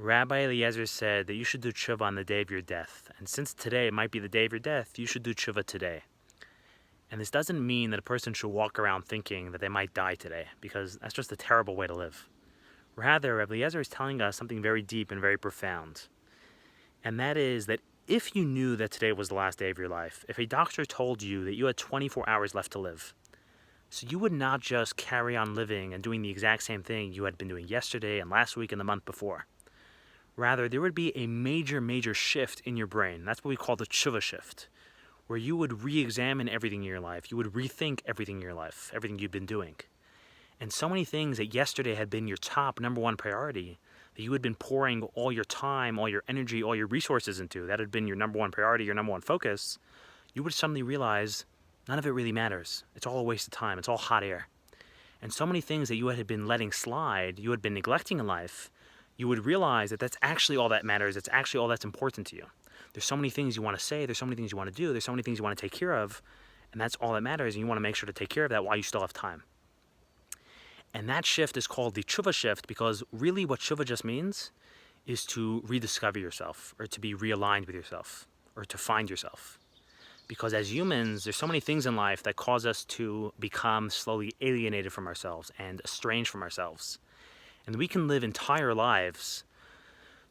Rabbi Eliezer said that you should do tshuva on the day of your death. And since today might be the day of your death, you should do tshuva today. And this doesn't mean that a person should walk around thinking that they might die today, because that's just a terrible way to live. Rather, Rabbi Eliezer is telling us something very deep and very profound. And that is that if you knew that today was the last day of your life, if a doctor told you that you had 24 hours left to live, so you would not just carry on living and doing the exact same thing you had been doing yesterday and last week and the month before. Rather, there would be a major shift in your brain. That's what we call the Teshuva shift, where you would re-examine everything in your life. You would rethink everything in your life, everything you've been doing. And so many things that yesterday had been your top number one priority, that you had been pouring all your time, all your energy, all your resources into, that had been your number one priority, your number one focus, you would suddenly realize none of it really matters. It's all a waste of time. It's all hot air. And so many things that you had been letting slide, you had been neglecting in life, you would realize that that's actually all that matters. It's actually all that's important to you. There's so many things you want to say. There's so many things you want to do. There's so many things you want to take care of. And that's all that matters. And you want to make sure to take care of that while you still have time. And that shift is called the Teshuva shift, because really what Teshuva just means is to rediscover yourself, or to be realigned with yourself, or to find yourself. Because as humans, there's so many things in life that cause us to become slowly alienated from ourselves and estranged from ourselves. And we can live entire lives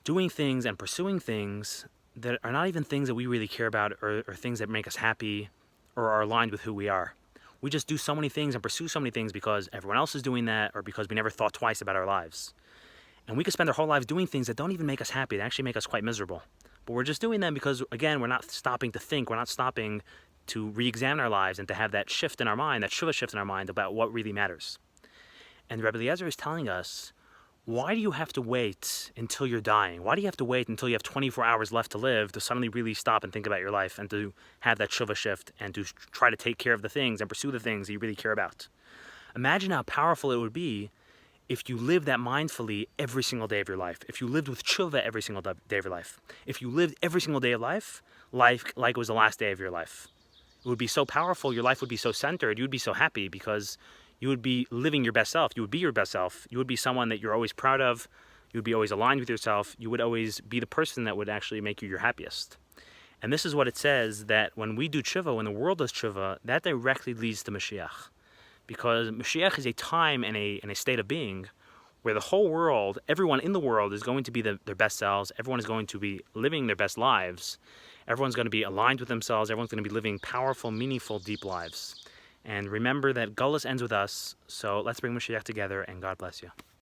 doing things and pursuing things that are not even things that we really care about, or things that make us happy or are aligned with who we are. We just do so many things and pursue so many things because everyone else is doing that, or because we never thought twice about our lives. And we could spend our whole lives doing things that don't even make us happy. They actually make us quite miserable. But we're just doing them because, again, we're not stopping to think. We're not stopping to re-examine our lives and to have that shift in our mind, that Teshuva shift in our mind about what really matters. And Rabbi Eliezer is telling us, why do you have to wait until you're dying? Why do you have to wait until you have 24 hours left to live to suddenly really stop and think about your life, and to have that Teshuva shift, and to try to take care of the things and pursue the things that you really care about? Imagine how powerful it would be if you lived that mindfully every single day of your life. If you lived with Teshuva every single day of your life. If you lived every single day of life like it was the last day of your life. It would be so powerful. Your life would be so centered. You would be so happy because you would be living your best self. You would be your best self. You would be someone that you're always proud of. You would be always aligned with yourself. You would always be the person that would actually make you your happiest. And this is what it says, that when we do tshuva, when the world does tshuva, that directly leads to Moshiach. Because Moshiach is a time and a state of being where the whole world, everyone in the world is going to be their best selves. Everyone is going to be living their best lives. Everyone's going to be aligned with themselves. Everyone's going to be living powerful, meaningful, deep lives. And remember that Golus ends with us, so let's bring Moshiach together, and God bless you.